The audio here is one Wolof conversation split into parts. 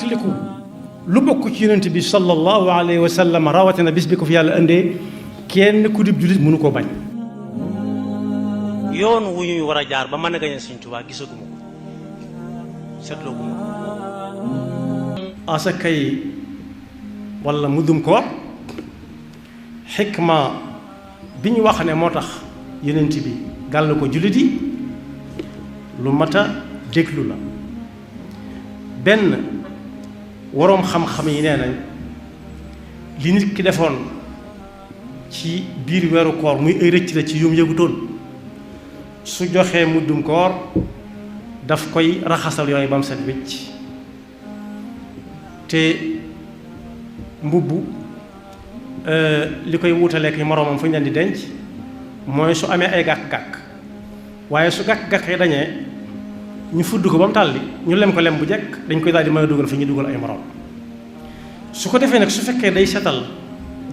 fàttaliku lu bokk ci yonent bi sallallahu alayhi wa sallam rawatina bis bi ko fi yàlla indee kenn ku dib jullit mënu koo bañ. yoon wu ñuy war a jaar ba mën a gañe Sëñ Tuubaa gisaguma ko seetlooguma ko. asakay wala mudum koor xikma bi ñu wax ne moo tax yonent bi gàll ko jullit yi lu mat a déglu la. benn waroom xam-xam yi nee nañ li nit ki defoon ci biir weeru koor muy ay rëcc la ci yum yëgutoon su joxee muddum koor daf koy raxasal yooyu ba mu set wecc te mbubb li koy wutaleek yi moroomam fu ñu leen di denc mooy su amee ay gàkk-gàkk waaye su gàkk-gàkk yi dañee ñu fudd ko ba mu tàlli ñu lem ko lem bu jekk dañ koy daal di mën a dugal fi ñu dugal ay moroom su ko defee nag su fekkee day setal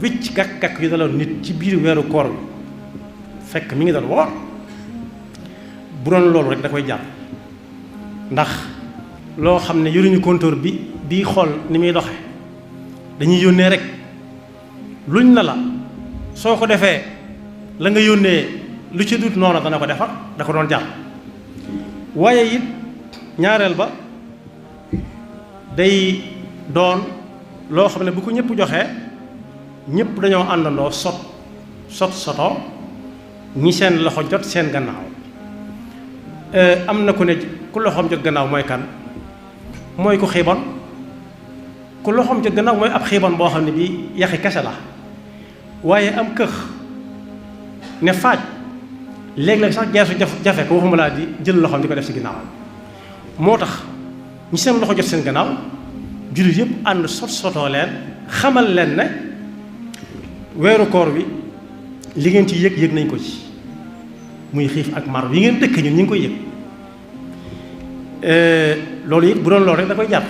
wicc gàkk-gàkk yu daloon nit ci biir weeru koor bi fekk mi ngi doon woor bu doon loolu rek da koy jàpp ndax loo xam ne yoruñu compteur bi xool ni muy doxe dañuy yónnee rek luñ na la soo ko defee la nga yónnee lu ci dut noonu dana ko defar da ko doon jàpp waaye it ñaareel ba day doon loo xam ne bu ko ñëpp joxee ñëpp dañoo àndandoo sotoo ñi seen loxo jot seen gannaaw am na ku ne ku loxoom jot gannaaw mooy kan mooy ku xiibon ku loxoom jot gannaaw mooy ab xiibon boo xam ne bii yaxi kese la waaye am këx ne faaj léeg-léeg sax geesu jafe ko waxuma laa di jël loxoom di ko def ci ginnaaw moo tax ñi seen loxo jot seen gannaaw jullit yëpp ànd sotoo leen xamal leen ne weeru koor wi li ngeen ci yëg nañ ko ci muy xiif ak mar yi ngeen dëkk ñun ñu ngi koy yëg loolu it bu doon loolu rek da koy jar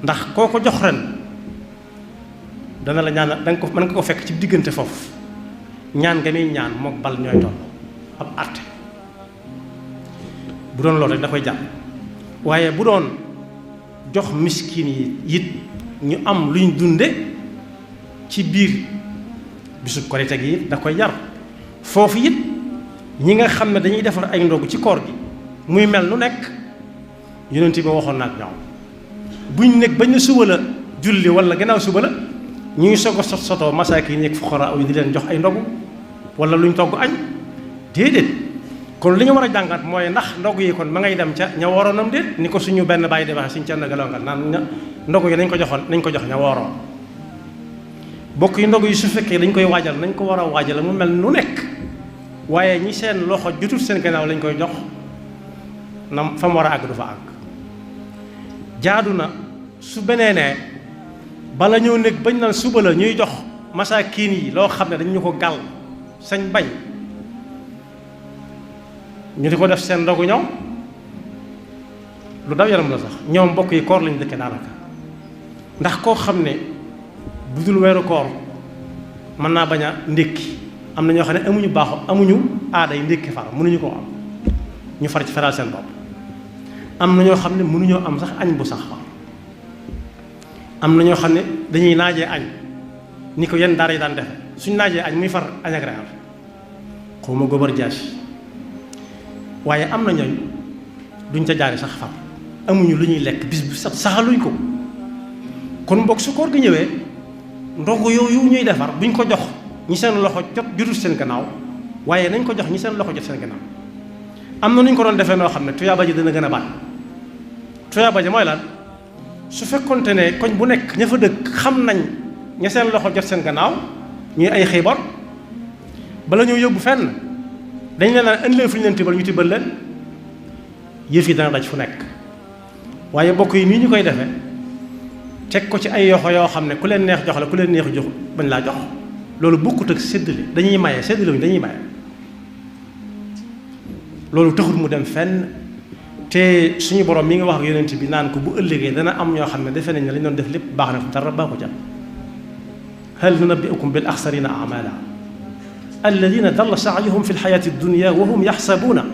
ndax koo ko jox ren dana la ñaan danga ko mën nga ko fekk ci diggante foofu ñaan nga muy ñaan mook bal ñooy toll ab àtte bu doon loolu rek da koy jar waaye bu doon jox miskin yi it ñu am luñ dunde ci biir bisub korite gi it da koy jar foofu it ñi nga xam ne dañuy defar ay ndogu ci koor gi muy mel nu nekk yonent bi waxoon na ak ñoom buñ nekk bañ na suba la julli wala gannaaw suba la ñuy soog a sotoo masaakin yi nekk fuqaraa yi di leen jox ay ndogu wala luñ togg añ déedéet kon li ñu war a jàngat mooy ndax ndogu yi kon ma ngay dem ca ña waroonam déet ni ko suñu benn bàyyi di waxe suñu cenn galongal naan ndogu yi nañ ko jox ña waroon bokk yi ndogu yi su fekkee dañ koy waajal nañ ko war a waajal mu mel nu nekk waaye ñi seen loxo jotul seen gannaaw lañ koy jox na fa mu war a àgg du fa àgg jaadu na su beneenee bala ñëw nekk bañ naan suba la ñuy jox masaakiin yi loo xam ne dañ ñu ko gàll sañ bañ ñu di ko def seen ndogu ñoom lu daw yaram la sax ñoom mbokk yi koor lañu dëkke daanaka ndax koo xam ne bu dul weeru koor mën naa bañ a ndékki am na ñoo xam ne amuñu aaday ndékki far mënuñu koo am ñu far ci feral seen bopp am na ñoo xam ne mënuñoo am sax añ bu sax far am na ñoo xam ne dañuy naajee añ ni ko yenn daara yi daan defe suñ naajee añ muy far añ ak reer xaw ma gobar jaas waaye am na ñooñ duñ ca jaari sax far amuñu lu ñuy lekk bis bu saxaluñ ko kon mbokk su koor gi ñëwee ndogu yooyu ñuy defar buñ ko jox ñi seen loxo jotul seen gannaaw waaye nañ ko jox ñi seen loxo jot seen gannaaw am na nu ñu ko doon defee noo xam ne tuyaaba ji dana gën a baat tuyaaba ji mooy lan su fekkonte ne koñ bu nekk ña fa dëkk xam nañ ña seen loxo jot seen gannaaw ñuy ay xiibor bala ñoo yóbbu fenn dañ leen naan indi leen fu ñu leen tibbal ñu tibbal leen yëf yi dana daj fu nekk waaye bokk yi nii ñu koy defee teg ko ci ay yoxo yoo xam ne ku leen neex jox la ku leen neex jox bañ laa jox loolu bokkut ak séddale dañuy maye séddale wuñ dañuy maye loolu taxul mu dem fenn te suñu borom mi nga wax ak yonent bi naan ko bu ëllëgee dana am ñoo xam ne defe nañ ne lañ doon def lépp baax na dara baaxu ca hal nunabbi'ukum bil axsarina a'mala alladina dalla sa'yuhum fi lxayaati dunya wa hum yaxsabuuna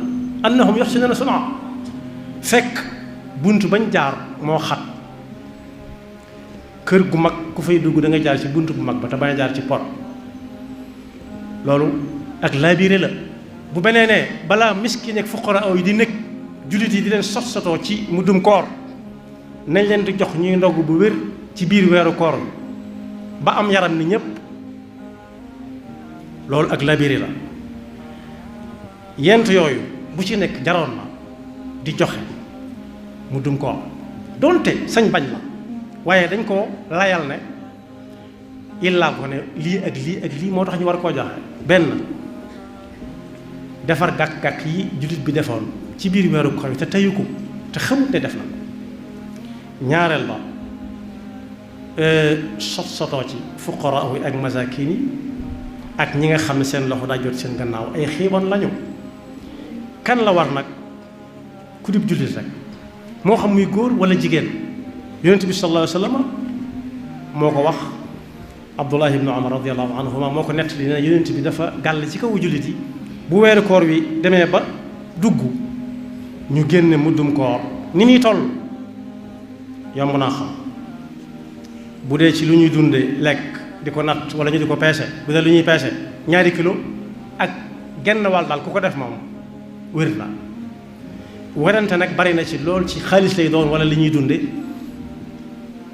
annahum yuxsinuuna sun'a fekk bunt bañ jaar moo xat kër gu mag ku fay dugg da nga jaar ci bunt bu mag ba te bañ a jaar ci pot loolu ak laabire la. bu benee ne balaa miskin ak fuqara yi di nekk jullit yi di leen sotoo ci muddum koor nañ leen di jox ñuy ndogg bu wér ci biir weeru koor ba am yaram ni ñépp loolu ak labiri la. yent yooyu bu ci nekk jaroon na di joxe muddum koor donte sañ bañ la waaye dañ ko layal ne illaa ko ne lii ak lii ak lii moo tax ñu war koo joxe. benn defar gàkk-gàkk yi jullit bi defoon ci biir weeru koor te teyu ko te xamut ne def na ko. ñaareel ba sotoo ci fuqara yi ak masakin yi ak ñi nga xam ne seen loxo daa jot seen gannaaw ay xiiban lañu. kan la war nag ku dib jullit rek moo xam muy góor wala jigéen. yonent bi sallallahu alayhi wa sallam moo ko wax Abdullah ibnu Umar radiyallahu anhuma moo ko nettali ne yonent bi dafa gàll ci kaw jullit yi bu weeru koor wi demee ba dugg ñu génne muddum koor ni muy toll yomb naa xam. bu dee ci lu ñuy dunde lekk di ko natt wala ñu di ko peese bu dee lu ñuy peese 2 kilo ak genn wàll daal ku ko def moom wér na. werante nag bari na ci lool ci xaalis lay doon wala li ñuy dunde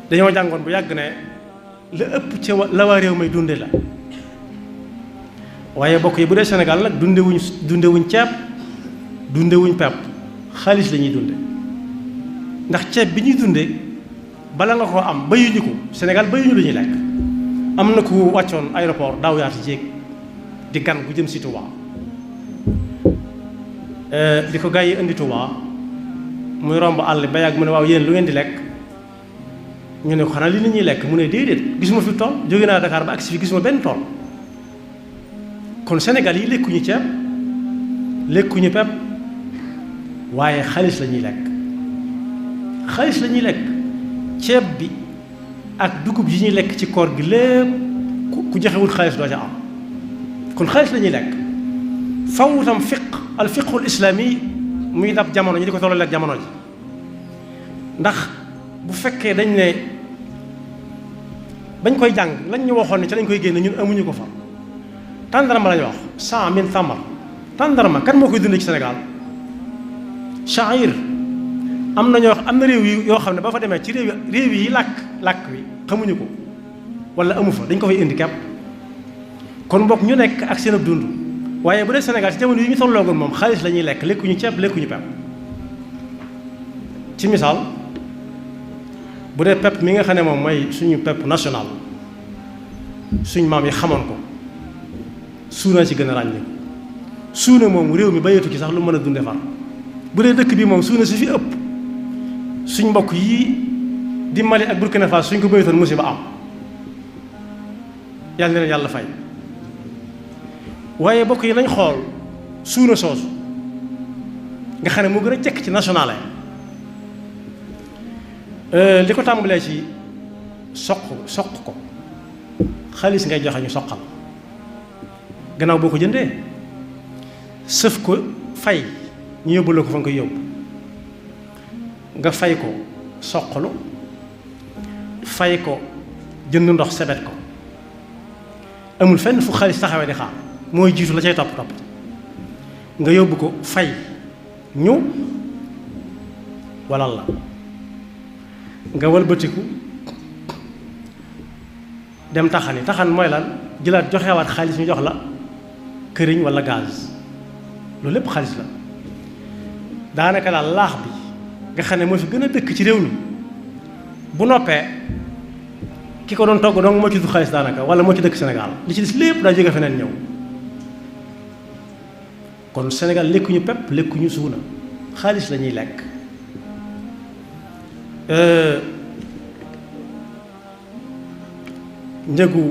dañoo jàngoon bu yàgg ne la ëpp ci la waa réew may dunde la waaye bokk yi bu dee Sénégal nag dundewuñ ceeb dundewuñ pepp xaalis la ñuy dunde ndax ceeb bi ñuy dunde bala nga koo am bayuñu ko Sénégal bayuñu lu ñuy lekk. am na ku wàccoon aéroport daaw yaati jéeg di gan gu jëm si Touba di ko gaa yi indi Touba muy romb àll ba yàgg mu ne waaw yéen lu ngeen di lekk ñu ne ko xanaa li nit ñuy lekk mu ne déedéet gisuma fi tool jóge naa Dakar ba agsi fi gisuma benn tool. kon Sénégal yi lekkuñu ceeb lekkuñu pepp waaye xaalis la ñuy lekk xaalis la ñuy lekk. ceeb bi ak dugub yi ñuy lekk ci koor gi lépp ku joxewul xaalis doo ca am kon xaalis la ñuy lekk. faw tam al fiqhul islaami muy dab jamono ñu di ko tolloo ak jamono ji ndax bu fekkee dañ ne bañ koy jàng lañ ñu waxoon ne ci lañ koy génne ñun amuñu ko fa. tàndarma lañu wax 100 min thamar tàndarma kan moo koy dund ci Sénégal. sha'ir am na ñoo am na réew yi yoo xam ne ba fa demee ci réew yi làkk wi xamuñu ko wala amu fa dañ ko fay indi kepp kon mbokk ñu nekk ak seen ab dund waaye bu dee Sénégal ci jamono yi ñu tolloogoon moom xaalis la ñuy lekk lekkuñu ceeb lekkuñu pepp. ci misaal bu dee pepp mi nga xam ne moom mooy suñu pepp national suñ maam yi xamoon ko suuna ci gën a ràññee suuna moom réew mi bayeetu ci sax lu mën a dunde far bu dee dëkk bi moom suuna si fi ëpp suñ mbokk yii di Mali ak Burkina Faso suñ ko bayetoon musiba am yàlla na leen yàlla fay. waaye mbokk yi nañ xool suuna soosu nga xam ne moo gën a jekk ci national li ko tàmbalee ci soq ko xaalis ngay joxe ñu soqal gannaaw boo ko jëndee sëf ko fay ñu yóbbu la ko fa nga koy yóbbu nga fay ko soqalu fay ko jënd ndox sebet ko amul fenn fu xaalis taxawee di xaar mooy jiitu la cay topp nga yóbbu ko fay ñu walal la nga walbatiku dem taxan mooy lan jëlaat joxewaat xaalis ñu jox la këriñ walla gaz loolu lépp xaalis la daanaka daal laax bi nga xam ne moo fi gën a dëkk ci réew mi bu noppee ki ko doon togg donc moo ci du xaalis daanaka walla moo ci dëkk Sénégal li ci des lépp daa jóge feneen ñëw kon Sénégal lekkuñu pepp lekkuñu suuna xaalis la ñuy lekk njëgu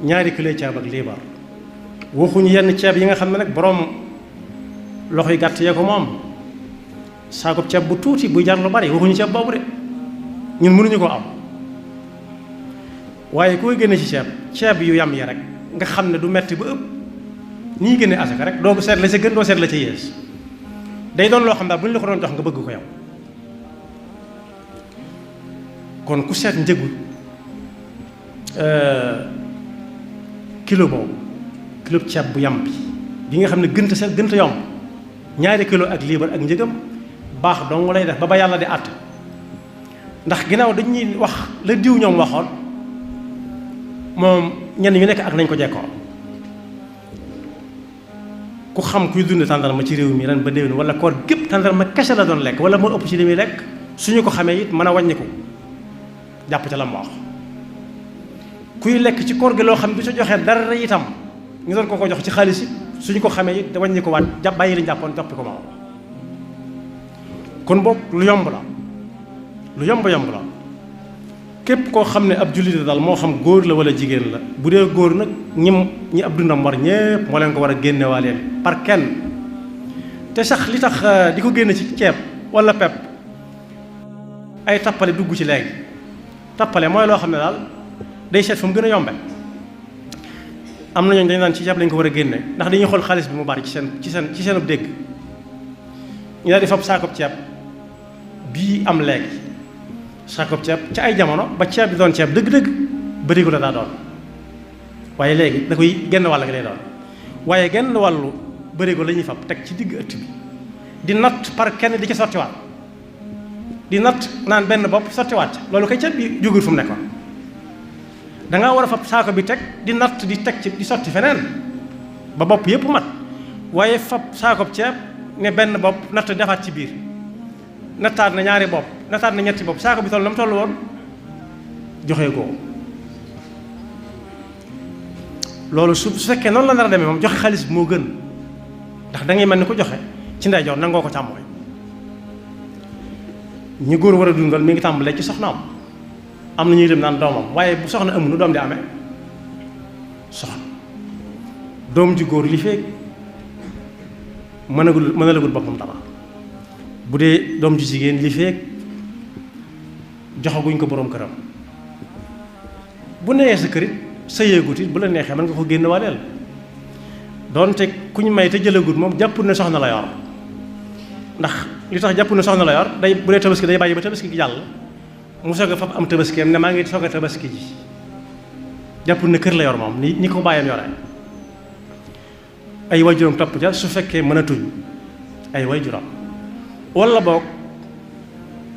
2 kilo ceeb ak liibar waxuñu yenn ceeb yi nga xam ne nag boroom loxo yi gàtt yee ko moom saakoob ceeb bu tuuti buy jar lu bari waxuñu ceeb boobu de ñun mënuñu ko am waaye koy génne ci ceeb yu yam ya rek nga xam ne du metti ba ëpp nii génne asaka rek doo seet la ca gën doo seet la ca yées day doon loo xam daal bu ñu la ko doon jox nga bëgg ko yow kon ku seet njëgu kilo boobu kilo ceeb bu yam bi nga xam ne gënta seet gënta yomb 2 kilo ak liibar ak njëgam baax dong lay def ba yàlla di àtt ndax ginnaaw dañuy wax la diw ñoom waxoon moom ñenn ñu nekk ak nañ ko jekkoo ku xam kuy dund tàndarma ci réew mi ren ba déwén wala koor gépp tàndarma kese la doon lekk wala moo ëpp ci li muy lekk suñu ko xamee it mën a wàññiku jàpp ca la ma wax kuy lekk ci koor gi loo xam ne du sa joxee dara itam ñu doon ko jox ci xaalis it suñu ko xamee it da wàññi ko waat jàpp bàyyi lañ jàppoon jàppi ko ma kon boog lu yomb la lu yomb la képp koo xam ne ab jullit daal moo xam góor la wala jigéen la bu dee góor nag ñi ab dundam war ñépp moo leen ko war a génnewaaleel par kenn te sax li tax di ko génne ci ceeb wala pepp ay tappale dugg ci léegi tappale mooy loo xam ne daal day seet fu mu gën a yombe am na ñooñu dañu naan ci ceeb lañ ko war a génne ndax dañuy xool xaalis bi mu bari ci seen dégg ñu daal di fab saakoob ceeb bii am léegi saakoob ceeb ci ay jamono ba ceeb bi doon ceeb dëgg-dëgg bërigo la daa doon waaye léegi da koy genn wàll gi lay doon waaye genn wàllu bërigo la ñuy fab teg ci digg ëtt bi di natt par kenn di ci sottiwaat di natt naan benn bopp sottiwaat loolu kay ceeb bi jógul fu mu nekkoon da ngaa war a fab saako bi teg di natt di teg ci di sotti feneen ba bopp yépp mat waaye fab saako ceeb ne benn bopp natt defaat ci biir nattaat na 2 bopp nattaat na 3 bopp saako bi toll na mu toll woon joxe ko loolu su fekkee noonu la nar a demee moom joxe xaalis bi moo gën ndax da ngay mel ni ko joxe ci ndeyjoor nangoo ko càmmooñ ñi góor war a dundal mi ngi tàmbalee ci soxnaam am na ñuy dem naan doomam waaye bu soxna amul nu doom di amee soxna doom ji góor li feeg mënalagul boppam dara bu dee doom ji jigéen li feeg joxaguñ ko boroom këram bu newee sa kërit sa yéegut it bu la neexee mën nga ko génn waaleel doonte ku ñu may te jëlagut moom jàpp ne soxna la yor ndax li tax jàpp ne soxna la yor day bu dee tabaski day bàyyi ba tabaski gi jàll mu soog a fab am tabaskeem ne maa ngi soog a tabaski ji jàpp ne kër la yor moom ni ko bàyyam yore ay waajuram topp ja su fekkee mën a tuñ ay waajuram walla boog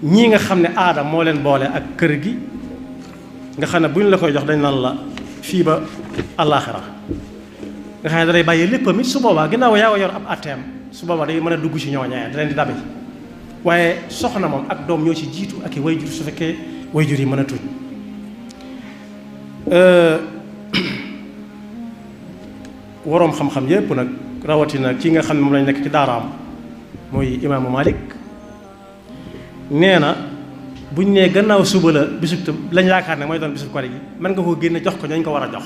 ñii nga xam ne aada moo leen boole ak kër gi nga xam ne bu ñu la koy jox dañ naan la fii ba àllaaxira nga xam ne da lay bàyyi léppam it su boobaa ginnaaw yaa yor ab atteem su boobaa day mën a dugg ci ñooñee da leen di dabe waaye soxna moom ak doom ñoo ci jiitu ak i wayjur su fekkee wayjur yi mën a tuñ waroom xam-xam yépp nag rawatina ki nga xam ne moom lañ nekk ci daaraam mooy imaamu Malik nee na buñ nee gannaaw suba la bisub tam lañ yaakaar ne mooy doon bisub kori gi mën nga koo génne jox ko ñañ ko war a jox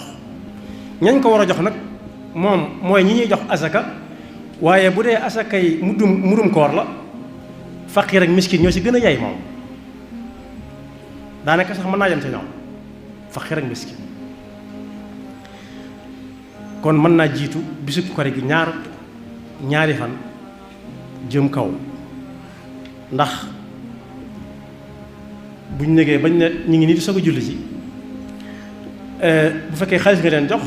ñañ ko war a jox nag moom mooy ñi ñuy jox asaka waaye bu dee asaka yi murum koor la faqiir ak miskin ñoo ci gën a yay moom daanaka sax mën naa yem ca ñoom faqiir ak miskin kon mën naa jiitu bisub kori gi ñaari fan jëm kaw ndax buñ negee bañ ne ñu ngi nii di soog a julli ji bu fekkee xaalis nga leen jox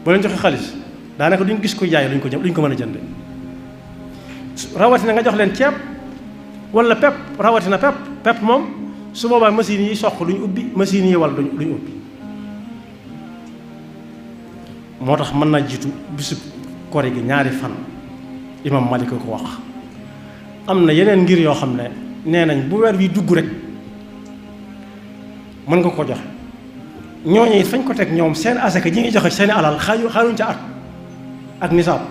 boo leen joxee xaalis daanaka duñ gis ko jaay luñ ko mën a jënd rawatina nga jox leen ceeb wala pepp rawatina pepp moom su boobaa machine yi soq duñ ubbi machine yi wal duñ ubbi moo tax mën naa jiitu bisub kori gi ñaari fan imam Malik ko wax am na yeneen ngir yoo xam ne nee nañ bu weer wi dugg rek mën nga ko joxe ñooñu it fañ ko teg ñoom seen asaka ji ngi joxe seen alal xaaruñ ca at ak nisaab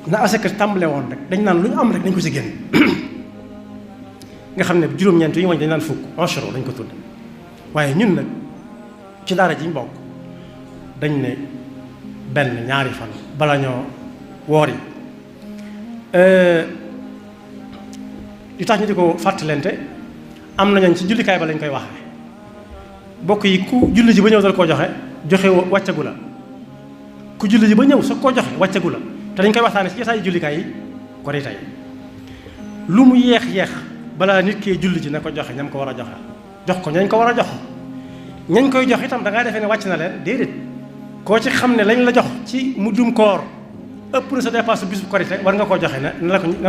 na asaka tàmbale woon rek dañ naan lu ñu am rek dañ ko ci génn nga xam ne juróom-ñeent yi wañ dañ naan fukk ashro dañ ko tudd waaye ñun nag ci daara ji ñu bokk dañ ne benn ñaari fan bala ñoo woor yi li tax ñu di ko fàttalente am nañu ci jullikaay ba lañ koy waxee bokk yi ku julli ji ba ñëw dal koo joxe wàccagu la ku julli ji ba ñëw sa koo joxe wàccagu la te dañ koy waxtaane ci jotaayu jullikaay yi ko di tey lu mu yeex balaa nit kee julli ji na ko joxe ñam ko war a joxe jox ko ñañ ko war a jox ñañ koy jox itam da ngaa defee ne wàcc na leen déedéet koo ci xam ne lañ la jox ci muddum koor ëpp na sa dépasse bis bu korite war nga koo joxe na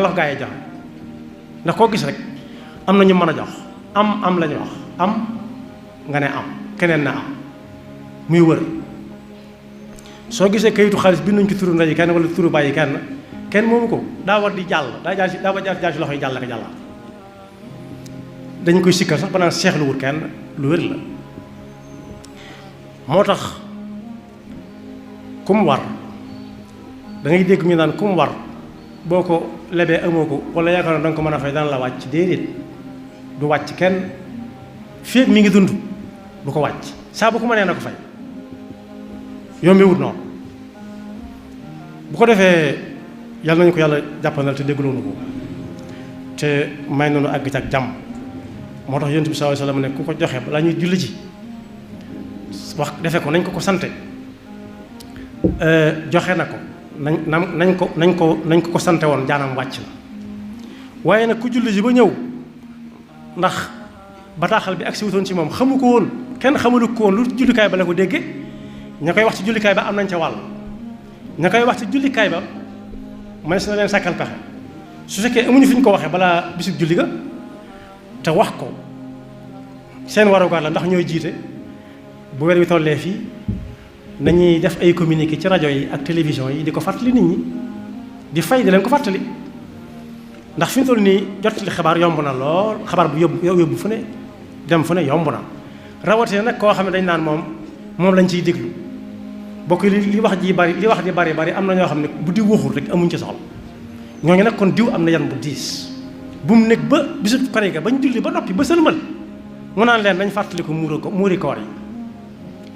la ko gaa yi joxe ndax koo gis rek am na ñu mën a jox am la ñu wax am nga ne am keneen na am muy wër soo gisee kayitu xaalis binduñ ci turu ndey kenn wala turu bàyyi kenn moomu ko daa war di jàll daa war jaar ci loxo yi jàll ak jàllaat dañ koy sikkal sax ba naan seexlu wut kenn lu wér la moo tax kum war da ngay dégg ñu naan kum war boo ko lebee amoo ko wala yaakaar na danga ko mën a fay dana la wàcc déedéet du wàcc kenn féeg mi ngi dund du ko wàcc saa bu ko mënee na ko fay yombewut noonu bu ko defee yàlla nañu ko yàlla jàppandal te dégloonu ko te may noonu àgg ci ak jàmm moo tax yonent bi sallallahu alayhi wasallam ne ku ko joxe balaa ñuy julli ji wax defe ko nañ ko sante joxe na ko nañ ko sante woon jaanam wàcc na waaye nag ku julli ji ba ñëw ndax bataaxal bi agsi wutoon ci moom xamu ko woon kenn xamalu ko woon lu jullikaay ba la ko dégge ña koy wax ci jullikaay ba am nañ ca wàll ña koy wax ci jullikaay ba mënees na leen sàkkal pexe su fekkee amuñu fi ñu ko waxee balaa bisub julli ga te wax ko seen warugar la ndax ñooy jiite bu weer wi tollee fii nañuy def ay communiqué ci rajo yi ak télévision yi di ko fàttali nit ñi di fay di leen ko fàttali ndax fi mu toll nii jottali xabaar yomb na lool xabaar bu yóbbu fu ne dem fu ne yomb na rawatina nag koo xam ne dañ naan moom lañ ciy déglu bokk li wax ji bari am na ñoo xam ne bu diw waxul rek amuñ ci soxla ñooñu nag kon diw am na yan bu diis bu mu nekk ba bisu kori ga bañ julli ba noppi ba sëlmal mu naan leen nañ fàttali ko muuri koor yi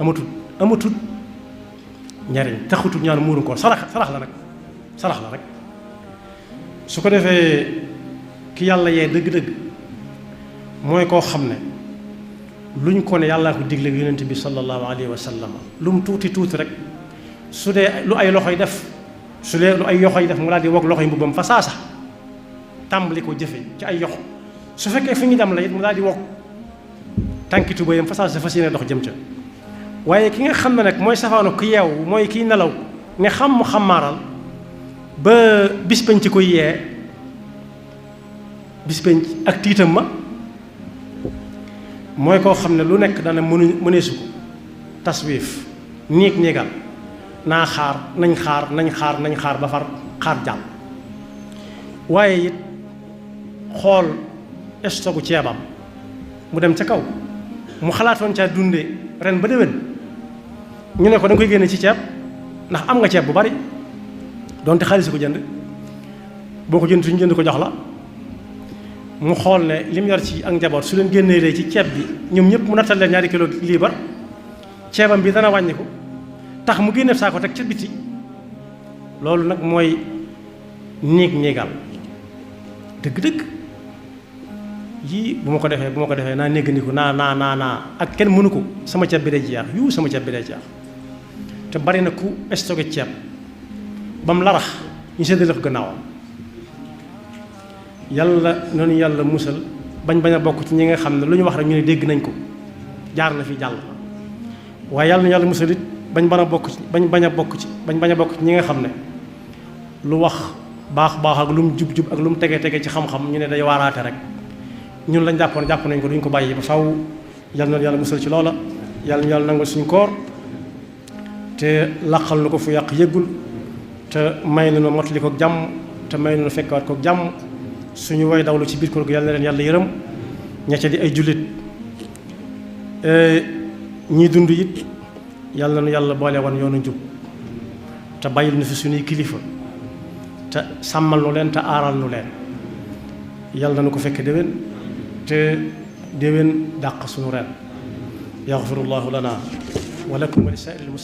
amatul njariñ taxutul ñaan muuru koor sarax la rek su ko defee ki yàlla yee dëgg-dëgg mooy koo xam ne luñ ko ne yàllaa ko digle yonent bi sallallahu alayhi wa sallam lu mu tuuti rek su dee lu ay loxoy def mu daal di wog loxoy mbubbam fa saasa tàmbali ko jëfe ci ay yoxo su fekkee fi ñu dem la it mu daal di wog tànki tubayam fa saasa fas yéene dox jëm ca waaye ki nga xam ne nag mooy safaanu ku yeewu mooy kiy nelaw ne xam mu xamaaral ba bis bañ ci koy yee bis bañ ak tiitam ma mooy koo xam ne lu nekk dana mëneesu ko taswiif néegal nañ xaar ba far xaar jàll waaye it xool estogu ceebam mu dem ca kaw mu xalaatoon caa dunde ren ba déwén ñu ne ko da nga koy génne ci ceeb ndax am nga ceeb bu bari donte xaalis ko jënd boo ko jënd suñu jënd ko jox la mu xool ne lim yor ci ak njaboot su leen génnee ci ceeb bi ñoom ñëpp mu nattal leen 2 kilo liibar ceebam bi dana wàññi ko tax mu génne saako teg ca biti loolu nag mooy néegal dëgg-dëgg yii bu ma ko defee naa néggandiku naa ak kenn mënu ko sama ceeb bi day jeex te bari na ku stocké ceeb ba mu larax ñu séddale ko gannaawam yàlla musal bañ a bokk ci ñi nga xam ne lu ñu wax rek ñu ne dégg nañ ko jaar na fi jàll waaye yàlla musal it bañ bañ a bokk ci ñi nga xam ne lu wax baax ak lu mu jub ak lu mu tege ci xam-xam ñu ne day waaraate rek ñun lañ jàpp nañ ko duñ ko bàyyi ba faw yàlla musal ci loola yàlla nangul suñu koor te laqal na ko fu yàq yëggul te may na mottali ko jàmm te may na fekkaat ko jàmm suñu way dawlu ci biir koor gi yàlla na leen yàlla yërëm ña ca di ay jullit ñii dund it yàlla na yàlla boole woon yoonu njub te bàyyil nu fi suñuy kilifa te sàmmal nu leen te aaral nu leen yàlla na ko fekk déwén te déwén dàq suñu ren yaxfirullahu lana wa lakum wa li saa'iril